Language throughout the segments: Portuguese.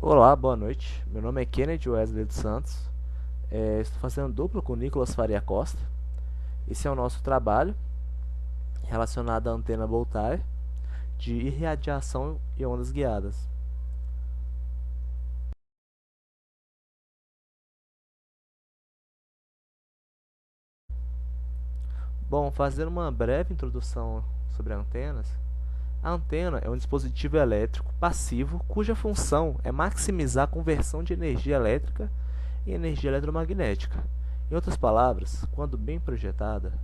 Olá, boa noite. Meu nome é Kennedy Wesley dos Santos. Estou fazendo dupla com Nicolas Faria Costa. Esse é o nosso trabalho relacionado à antena Voltaire de irradiação e ondas guiadas. Bom, fazendo uma breve introdução sobre antenas. A antena é um dispositivo elétrico passivo cuja função é maximizar a conversão de energia elétrica em energia eletromagnética. Em outras palavras, quando bem projetada,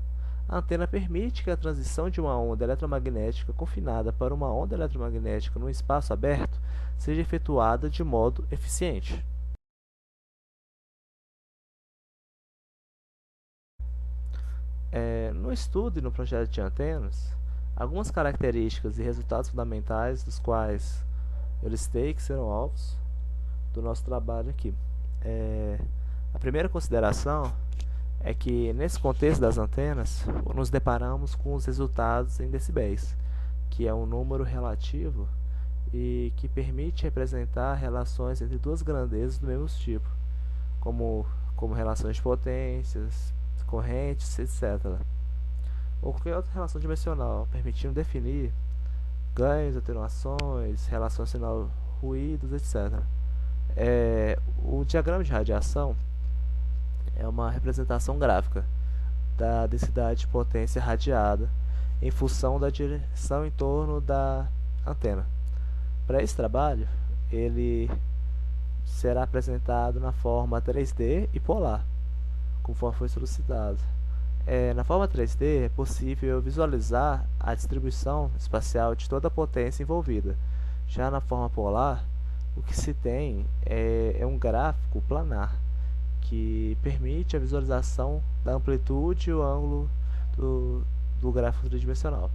a antena permite que a transição de uma onda eletromagnética confinada para uma onda eletromagnética num espaço aberto seja efetuada de modo eficiente. No estudo e no projeto de antenas, algumas características e resultados fundamentais dos quais eu listei que serão alvos do nosso trabalho aqui. A primeira consideração é que, nesse contexto das antenas, nos deparamos com os resultados em decibéis, que é um número relativo e que permite representar relações entre duas grandezas do mesmo tipo, como, como relações de potências, correntes, etc. Ou qualquer outra relação dimensional, permitindo definir ganhos, atenuações, relações sinal ruídos, etc. O diagrama de radiação é uma representação gráfica da densidade de potência radiada em função da direção em torno da antena. Para esse trabalho, ele será apresentado na forma 3D e polar, conforme foi solicitado. Na forma 3D é possível visualizar a distribuição espacial de toda a potência envolvida. Já na forma polar, o que se tem é um gráfico planar, que permite a visualização da amplitude e o ângulo do gráfico tridimensional.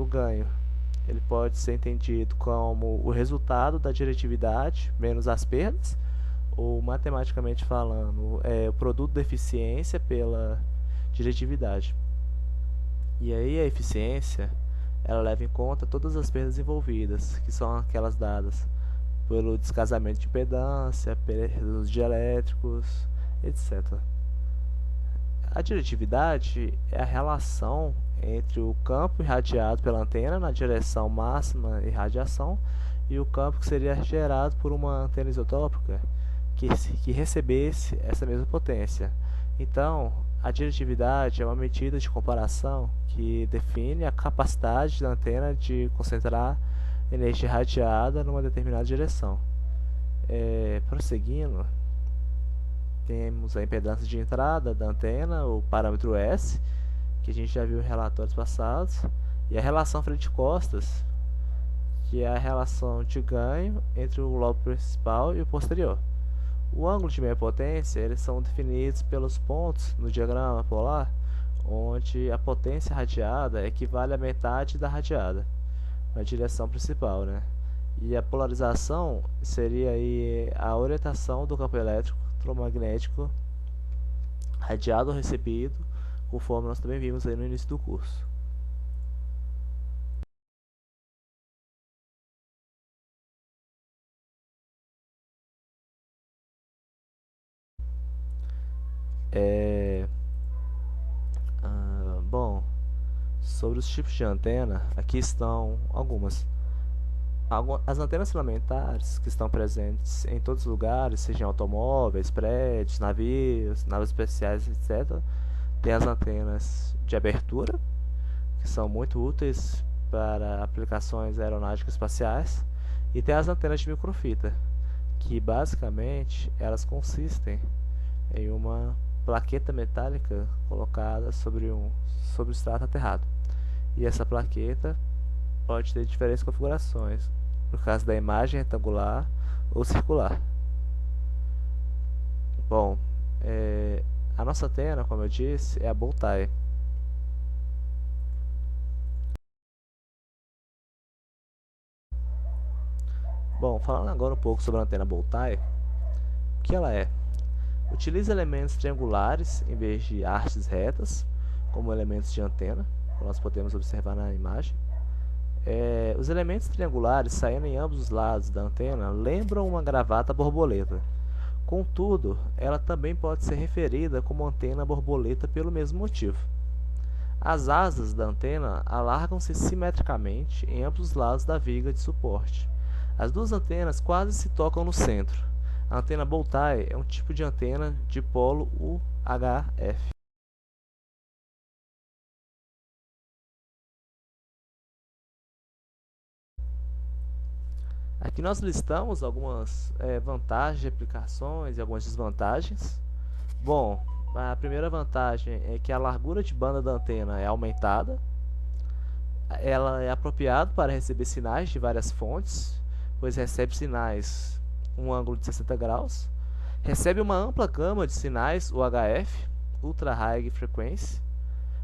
O ganho ele pode ser entendido como o resultado da diretividade menos as perdas, ou matematicamente falando, o produto da eficiência pela diretividade. E aí a eficiência ela leva em conta todas as perdas envolvidas, que são aquelas dadas pelo descasamento de impedância, perdas de elétricos, etc. A diretividade é a relação entre o campo irradiado pela antena na direção máxima irradiação e o campo que seria gerado por uma antena isotópica que recebesse essa mesma potência. Então, a diretividade é uma medida de comparação que define a capacidade da antena de concentrar energia irradiada numa determinada direção. Prosseguindo, temos a impedância de entrada da antena, o parâmetro S, que a gente já viu em relatórios passados, e a relação frente-costas, que é a relação de ganho entre o lobo principal e o posterior. O ângulo de meia potência eles são definidos pelos pontos no diagrama polar, onde a potência radiada equivale à metade da radiada, na direção principal, né? E a polarização seria aí a orientação do campo elétrico eletromagnético radiado ou recebido, conforme nós também vimos aí no início do curso. É, Bom, sobre os tipos de antena, aqui estão algumas. As antenas filamentares que estão presentes em todos os lugares, sejam automóveis, prédios, navios, naves especiais, etc. Tem as antenas de abertura, que são muito úteis para aplicações aeronáuticas espaciais, e tem as antenas de microfita, que basicamente elas consistem em uma plaqueta metálica colocada sobre o extrato aterrado. E essa plaqueta pode ter diferentes configurações, no caso da imagem retangular ou circular. Bom, a nossa antena, como eu disse, é a bow tie. Bom, falando agora um pouco sobre a antena bow tie, o que ela é? Utiliza elementos triangulares em vez de hastes retas, como elementos de antena, como nós podemos observar na imagem. Os elementos triangulares saindo em ambos os lados da antena lembram uma gravata borboleta. Contudo, ela também pode ser referida como antena borboleta pelo mesmo motivo. As asas da antena alargam-se simetricamente em ambos os lados da viga de suporte. As duas antenas quase se tocam no centro. A antena bow-tie é um tipo de antena de polo UHF. Aqui nós listamos algumas vantagens de aplicações e algumas desvantagens. Bom, a primeira vantagem é que a largura de banda da antena é aumentada. Ela é apropriada para receber sinais de várias fontes, pois recebe sinais um ângulo de 60 graus. Recebe uma ampla gama de sinais UHF, Ultra High Frequency,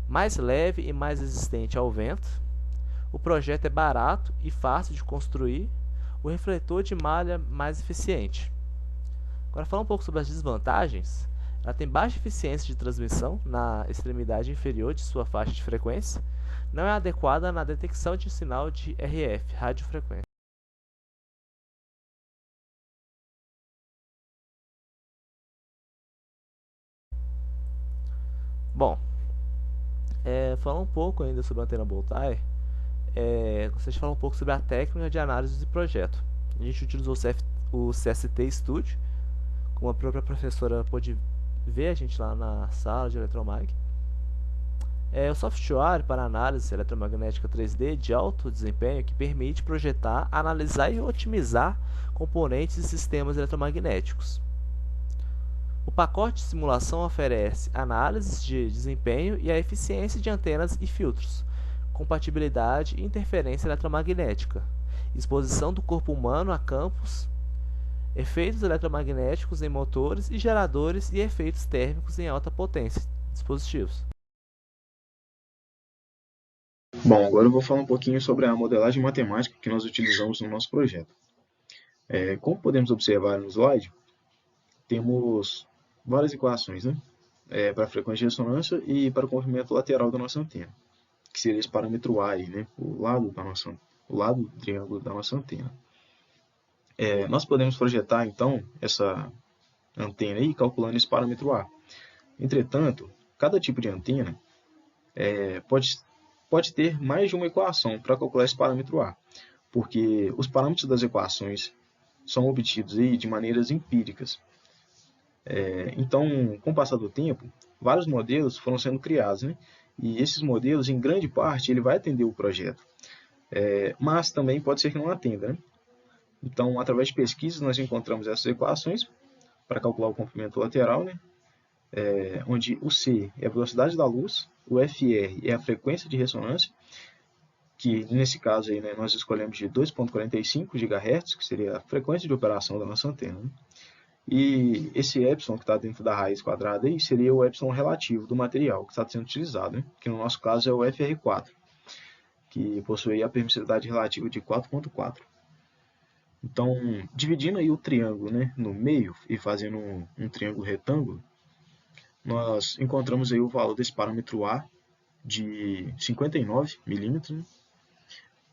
mais leve e mais resistente ao vento. O projeto é barato e fácil de construir. O refletor de malha mais eficiente. Agora, falar um pouco sobre as desvantagens. Ela tem baixa eficiência de transmissão na extremidade inferior de sua faixa de frequência. Não é adequada na detecção de sinal de RF, radiofrequência. Bom, falando um pouco ainda sobre a antena bow-tie, gostaria de falar um pouco sobre a técnica de análise de projeto. A gente utilizou o CST Studio, como a própria professora pôde ver a gente lá na sala de eletromag. O software para análise eletromagnética 3D de alto desempenho que permite projetar, analisar e otimizar componentes e sistemas eletromagnéticos. O pacote de simulação oferece análises de desempenho e a eficiência de antenas e filtros, compatibilidade e interferência eletromagnética, exposição do corpo humano a campos, efeitos eletromagnéticos em motores e geradores e efeitos térmicos em alta potência, dispositivos. Bom, agora eu vou falar um pouquinho sobre a modelagem matemática que nós utilizamos no nosso projeto. Como podemos observar no slide, temos várias equações, né? Para a frequência de ressonância e para o comprimento lateral da nossa antena, que seria esse parâmetro A, né? o lado do triângulo da nossa antena. Nós podemos projetar, então, essa antena aí calculando esse parâmetro A. Entretanto, cada tipo de antena pode ter mais de uma equação para calcular esse parâmetro A, porque os parâmetros das equações são obtidos aí de maneiras empíricas. Então, com o passar do tempo, vários modelos foram sendo criados, né? E esses modelos, em grande parte, ele vai atender o projeto, mas também pode ser que não atenda, né? Então, através de pesquisas, nós encontramos essas equações para calcular o comprimento lateral, né? Onde o C é a velocidade da luz, o FR é a frequência de ressonância, que nesse caso aí, né, nós escolhemos de 2.45 GHz, que seria a frequência de operação da nossa antena, né? E esse epsilon que está dentro da raiz quadrada aí seria o epsilon relativo do material que está sendo utilizado, né? Que no nosso caso é o FR4, que possui a permissividade relativa de 4.4. Então, dividindo aí o triângulo, né, no meio e fazendo um triângulo retângulo, nós encontramos aí o valor desse parâmetro A de 59 milímetros, né?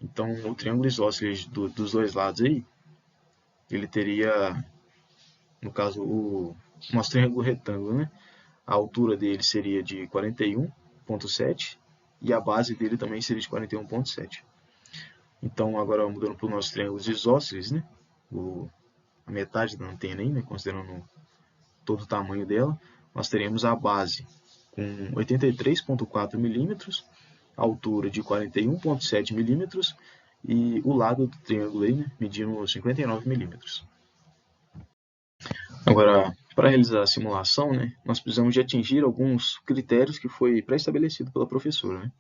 Então, o triângulo isósceles dos dois lados aí, ele teria, no caso, o nosso triângulo retângulo, né? A altura dele seria de 41,7 e a base dele também seria de 41,7. Então, agora mudando para os nossos triângulos isósceles, né? A metade da antena aí, né? Considerando todo o tamanho dela, nós teremos a base com 83,4 milímetros, a altura de 41,7 milímetros e o lado do triângulo aí, né? Medindo 59 milímetros. Agora, para realizar a simulação, né, nós precisamos de atingir alguns critérios que foi pré-estabelecido pela professora, né,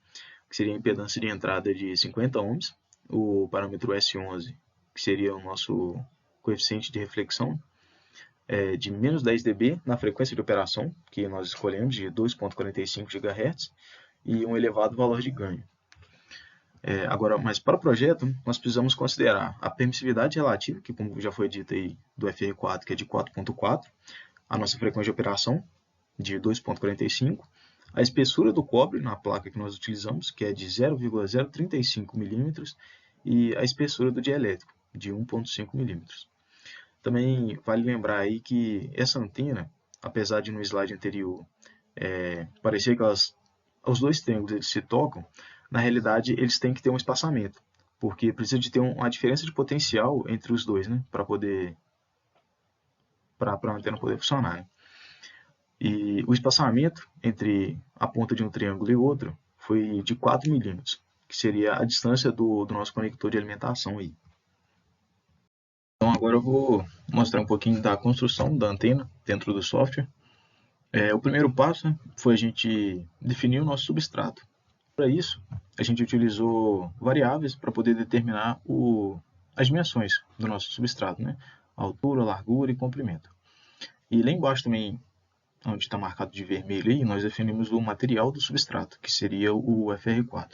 que seria a impedância de entrada de 50 ohms, o parâmetro S11, que seria o nosso coeficiente de reflexão, de menos 10 dB na frequência de operação, que nós escolhemos de 2.45 GHz, e um elevado valor de ganho. Agora, mas para o projeto, nós precisamos considerar a permissividade relativa, que como já foi dito aí, do FR4, que é de 4.4, a nossa frequência de operação, de 2.45, a espessura do cobre na placa que nós utilizamos, que é de 0,035 milímetros, e a espessura do dielétrico, de 1,5 milímetros. Também vale lembrar aí que essa antena, apesar de no slide anterior parecer que os dois triângulos eles se tocam, na realidade eles têm que ter um espaçamento, porque precisa de ter uma diferença de potencial entre os dois, né, para a antena poder funcionar. Né? E o espaçamento entre a ponta de um triângulo e outro foi de 4 milímetros, que seria a distância do nosso conector de alimentação aí. Então agora eu vou mostrar um pouquinho da construção da antena dentro do software. O primeiro passo, né, foi a gente definir o nosso substrato. Para isso, a gente utilizou variáveis para poder determinar as dimensões do nosso substrato, né? Altura, largura e comprimento. E lá embaixo também, onde está marcado de vermelho, aí, nós definimos o material do substrato, que seria o FR4.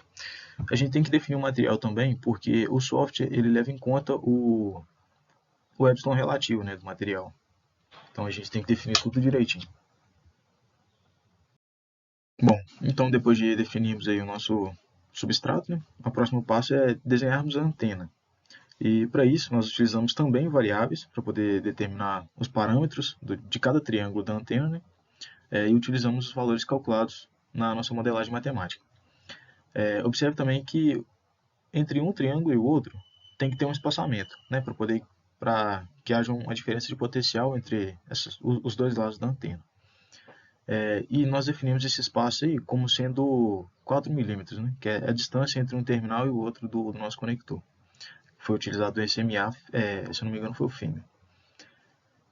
A gente tem que definir o material também, porque o software ele leva em conta o epsilon relativo, né, do material. Então a gente tem que definir tudo direitinho. Bom, então depois de definirmos aí o nosso substrato, né, o próximo passo é desenharmos a antena. E para isso nós utilizamos também variáveis para poder determinar os parâmetros de cada triângulo da antena, né, e utilizamos os valores calculados na nossa modelagem matemática. Observe também que entre um triângulo e o outro tem que ter um espaçamento, né, para que haja uma diferença de potencial entre os dois lados da antena. E nós definimos esse espaço aí como sendo 4 milímetros, né, que é a distância entre um terminal e o outro do nosso conector. Foi utilizado o SMA, se não me engano foi o fêmea.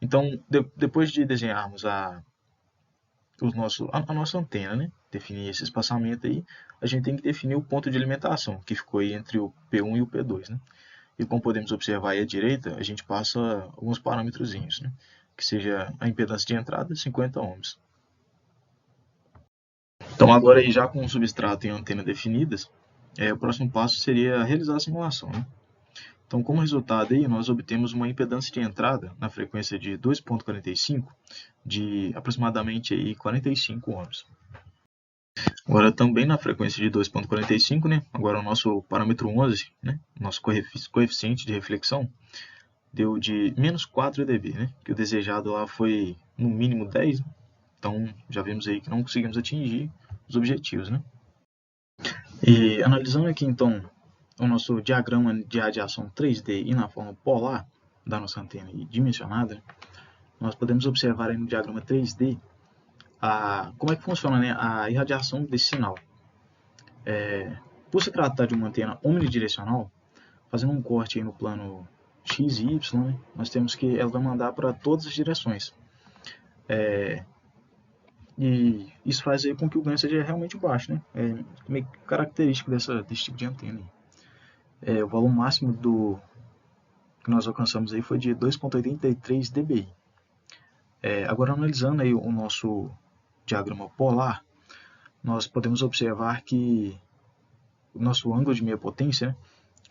Então, depois de desenharmos a nossa antena, né, definir esse espaçamento aí, a gente tem que definir o ponto de alimentação, que ficou aí entre o P1 e o P2. Né? E como podemos observar aí à direita, a gente passa alguns parâmetrozinhos, né, que seja a impedância de entrada, 50 ohms. Então agora aí já com o substrato e a antena definidas, o próximo passo seria realizar a simulação. Né? Então como resultado aí nós obtemos uma impedância de entrada na frequência de 2.45 de aproximadamente aí 45 ohms. Agora também na frequência de 2.45, né? Agora o nosso parâmetro 11, né? Nosso coeficiente de reflexão deu de menos 4 dB, né? Que o desejado lá foi no mínimo 10, né? Então já vimos aí que não conseguimos atingir os objetivos, né? E analisando aqui então o nosso diagrama de radiação 3D e na forma polar da nossa antena dimensionada, nós podemos observar aí no diagrama 3D como é que funciona, né, a irradiação desse sinal. Por se tratar de uma antena omnidirecional, fazendo um corte aí no plano X e Y, né, nós temos que ela vai mandar para todas as direções. E isso faz aí com que o ganho seja realmente baixo, né? É meio característico desse tipo de antena. O valor máximo que nós alcançamos aí foi de 2.83 dBi. Agora analisando aí o nosso diagrama polar, nós podemos observar que o nosso ângulo de meia potência, né,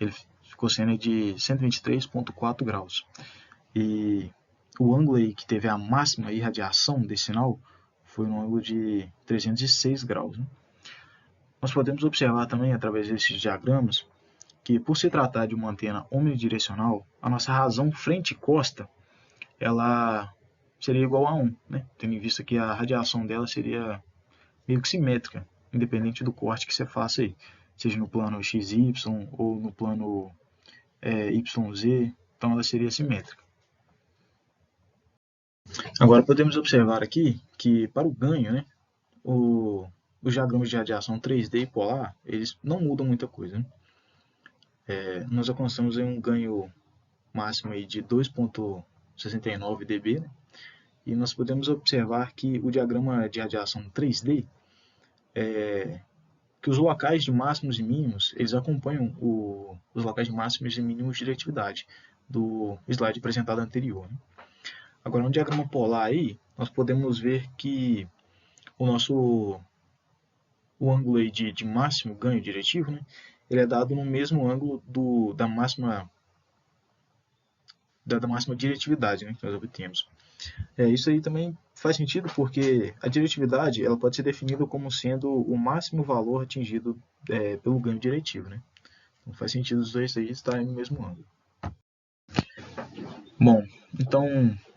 ele ficou sendo de 123,4 graus. E o ângulo aí que teve a máxima irradiação desse sinal foi um ângulo de 306 graus. Né? Nós podemos observar também, através desses diagramas, que por se tratar de uma antena omnidirecional, a nossa razão frente-costa ela seria igual a 1, né? Tendo em vista que a radiação dela seria meio que simétrica, independente do corte que você faça aí, seja no plano XY ou no plano YZ, então ela seria simétrica. Agora podemos observar aqui que para o ganho, né, os diagramas de radiação 3D e polar, eles não mudam muita coisa. Né? Nós alcançamos aí um ganho máximo aí de 2.69 dB, né? E nós podemos observar que o diagrama de radiação 3D, que os locais de máximos e mínimos, eles acompanham os locais de máximos e mínimos de diretividade do slide apresentado anterior. Né? Agora, no diagrama polar aí, nós podemos ver que o ângulo aí de máximo ganho diretivo, né, ele é dado no mesmo ângulo da máxima diretividade, né, que nós obtemos. Isso aí também faz sentido porque a diretividade ela pode ser definida como sendo o máximo valor atingido pelo ganho diretivo, né? Então faz sentido os dois aí estarem no mesmo ângulo. Bom, então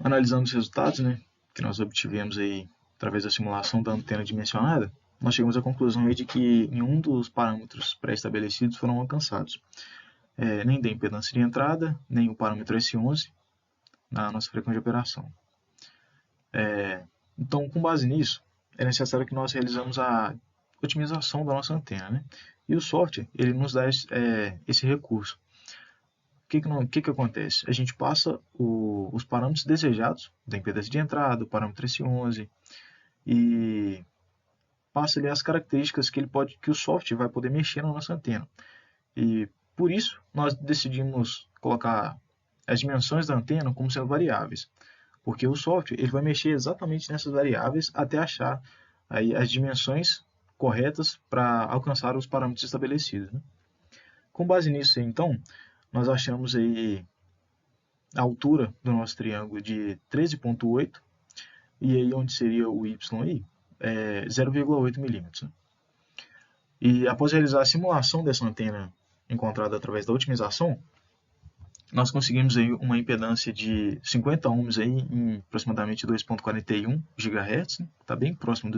analisando os resultados, né, que nós obtivemos aí através da simulação da antena dimensionada, nós chegamos à conclusão aí de que nenhum dos parâmetros pré-estabelecidos foram alcançados. Nem da impedância de entrada, nem o parâmetro S11 na nossa frequência de operação. Então, com base nisso, é necessário que nós realizamos a otimização da nossa antena, né? E o software, ele nos dá esse recurso. O que acontece? A gente passa os parâmetros desejados da impedância de entrada, o parâmetro S11, e passa ali as características que o software vai poder mexer na nossa antena. E por isso, nós decidimos colocar as dimensões da antena como sendo variáveis, porque o software ele vai mexer exatamente nessas variáveis até achar aí as dimensões corretas para alcançar os parâmetros estabelecidos, né? Com base nisso, então, nós achamos aí a altura do nosso triângulo de 13,8 e aí onde seria o y aí, 0,8 milímetros. E após realizar a simulação dessa antena encontrada através da otimização, nós conseguimos aí uma impedância de 50 ohms aí em aproximadamente 2,41 GHz, né? Está bem próximo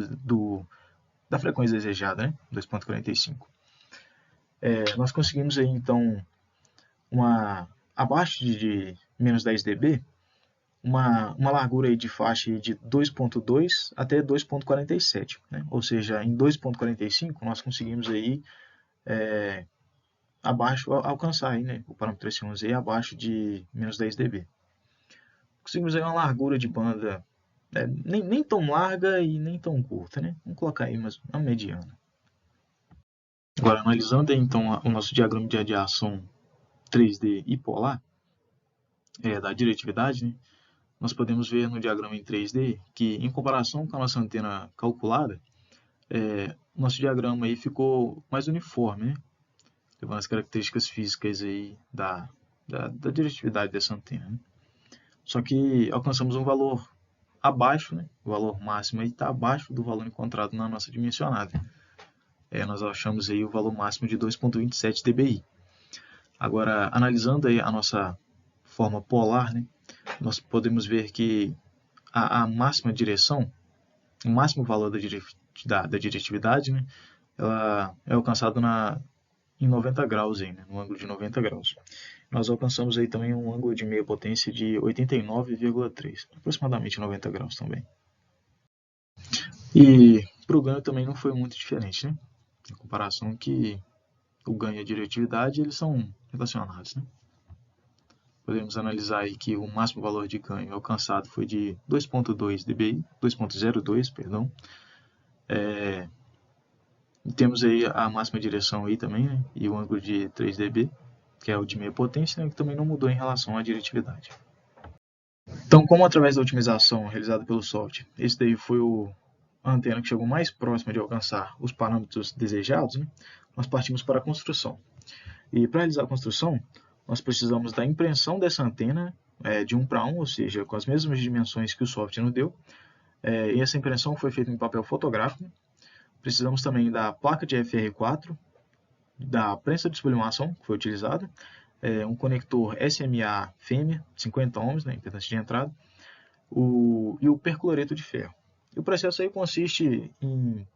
da frequência desejada, né? 2,45. Nós conseguimos aí então abaixo de menos 10 dB, uma largura aí de faixa de 2,2 até 2,47, né? Ou seja, em 2,45 nós conseguimos aí alcançar aí, né, o parâmetro S11 abaixo de menos 10 dB. Conseguimos aí uma largura de banda nem tão larga e nem tão curta, né? Vamos colocar aí uma mediana. Agora, analisando aí, então o nosso diagrama de radiação 3D e polar da diretividade, né, nós podemos ver no diagrama em 3D que, em comparação com a nossa antena calculada, nosso diagrama aí ficou mais uniforme, né? Levando as características físicas aí da diretividade dessa antena, né? Só que alcançamos um valor abaixo, né? O valor máximo está abaixo do valor encontrado na nossa dimensionada. Nós achamos aí o valor máximo de 2,27 dBi. Agora, analisando aí a nossa forma polar, né, nós podemos ver que a máxima direção, o máximo valor da diretividade, né, ela é alcançado em 90 graus, aí, né, no ângulo de 90 graus. Nós alcançamos aí também um ângulo de meia potência de 89,3, aproximadamente 90 graus também. E para o ganho também não foi muito diferente, né? Em comparação que o ganho e a diretividade eles são relacionados, né? Podemos analisar aí que o máximo valor de ganho alcançado foi de 2,02 dBi, 2,02, perdão. Temos aí a máxima direção aí também, né? E o ângulo de 3 dB, que é o de meia potência, né? Que também não mudou em relação à diretividade. Então, como através da otimização realizada pelo software, esse daí foi a antena que chegou mais próxima de alcançar os parâmetros desejados, né? Nós partimos para a construção. E para realizar a construção, nós precisamos da impressão dessa antena de 1 para 1, ou seja, com as mesmas dimensões que o software nos deu. E essa impressão foi feita em papel fotográfico. Precisamos também da placa de FR4, da prensa de sublimação que foi utilizada, um conector SMA fêmea, 50 ohms, né, impedância de entrada, e o percloreto de ferro. E o processo aí consiste em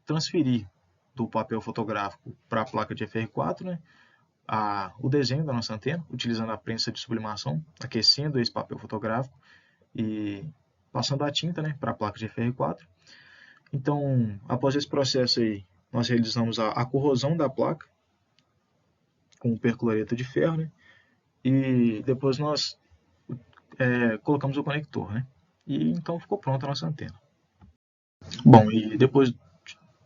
transferir do papel fotográfico para a placa de FR4, né, o desenho da nossa antena, utilizando a prensa de sublimação, aquecendo esse papel fotográfico e passando a tinta, né, para a placa de FR4. Então, após esse processo aí, nós realizamos a corrosão da placa com o percloreto de ferro, né, e depois nós colocamos o conector, né, e então ficou pronta a nossa antena. Bom, e depois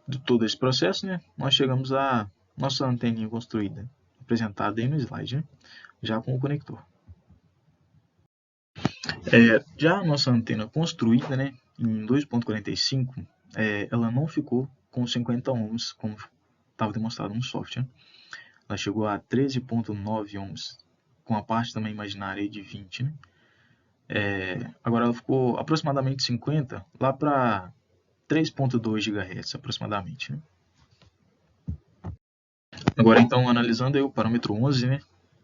de todo esse processo, né, nós chegamos à nossa anteninha construída, apresentada aí no slide, né, já com o conector. Já a nossa antena construída, né, em 2.45, ela não ficou com 50 ohms, como estava demonstrado no software. Ela chegou a 13.9 ohms, com a parte também imaginária de 20, né? Agora ela ficou aproximadamente 50 lá para 3.2 GHz aproximadamente, né? Agora então analisando aí o parâmetro 11, né?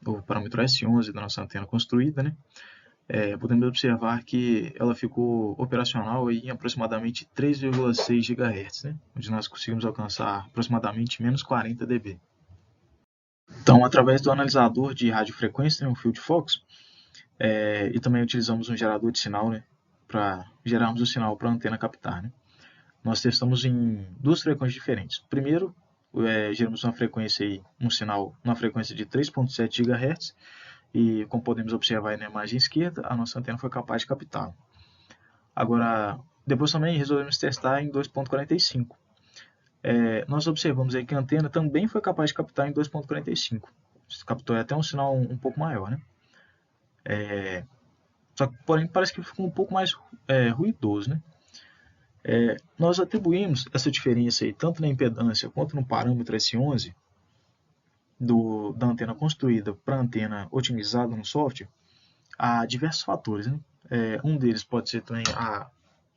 O parâmetro S11 da nossa antena construída, né? Podemos observar que ela ficou operacional aí em aproximadamente 3,6 GHz, né? Onde nós conseguimos alcançar aproximadamente menos 40 dB. Então, através do analisador de radiofrequência, né, o Field Focus, e também utilizamos um gerador de sinal, né, para gerarmos o sinal para a antena captar, né? Nós testamos em duas frequências diferentes. Primeiro, geramos uma frequência aí, um sinal numa frequência de 3.7 GHz e, como podemos observar aí na imagem esquerda, a nossa antena foi capaz de captá-lo. Agora, depois também resolvemos testar em 2.45. Nós observamos aí que a antena também foi capaz de captar em 2.45. Captou até um sinal um pouco maior, né? Só que, porém, parece que ficou um pouco mais ruidoso, né? Nós atribuímos essa diferença aí, tanto na impedância quanto no parâmetro S11 da antena construída para a antena otimizada no software, a diversos fatores, né? Um deles pode ser também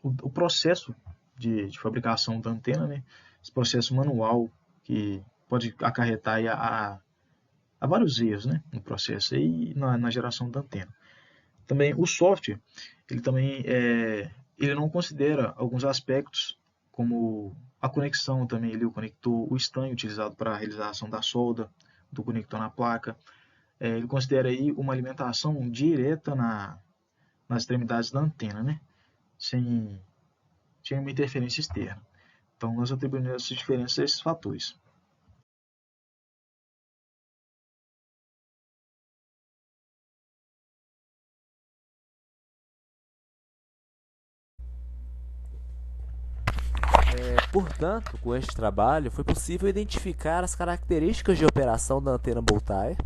o processo de fabricação da antena, né? Esse processo manual que pode acarretar aí a vários erros, né? No processo e na geração da antena. Também o software, ele também ele não considera alguns aspectos como a conexão também, ele conectou o estanho utilizado para a realização da solda do conector na placa. Ele considera aí uma alimentação direta nas extremidades da antena, né? Sem uma interferência externa. Então, nós atribuímos essas diferenças a esses fatores. Portanto, com este trabalho, foi possível identificar as características de operação da antena Boltaire,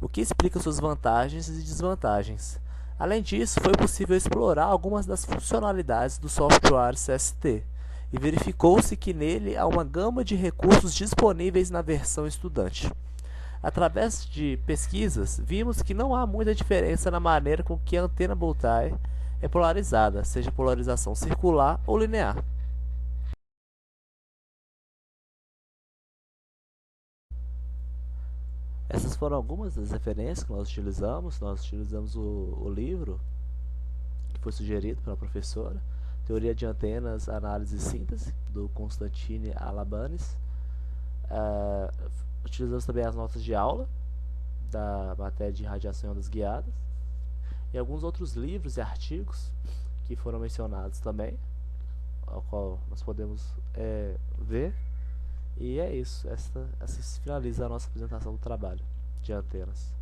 o que explica suas vantagens e desvantagens. Além disso, foi possível explorar algumas das funcionalidades do software CST, e verificou-se que nele há uma gama de recursos disponíveis na versão estudante. Através de pesquisas, vimos que não há muita diferença na maneira com que a antena Boltaire é polarizada, seja polarização circular ou linear. Essas foram algumas das referências que nós utilizamos. Nós utilizamos o livro que foi sugerido pela professora, Teoria de Antenas, Análise e Síntese, do Constantine Alabanes. Utilizamos também as notas de aula da matéria de radiação e ondas guiadas e alguns outros livros e artigos que foram mencionados também, ao qual nós podemos ver. E é isso, assim se finaliza a nossa apresentação do trabalho de antenas.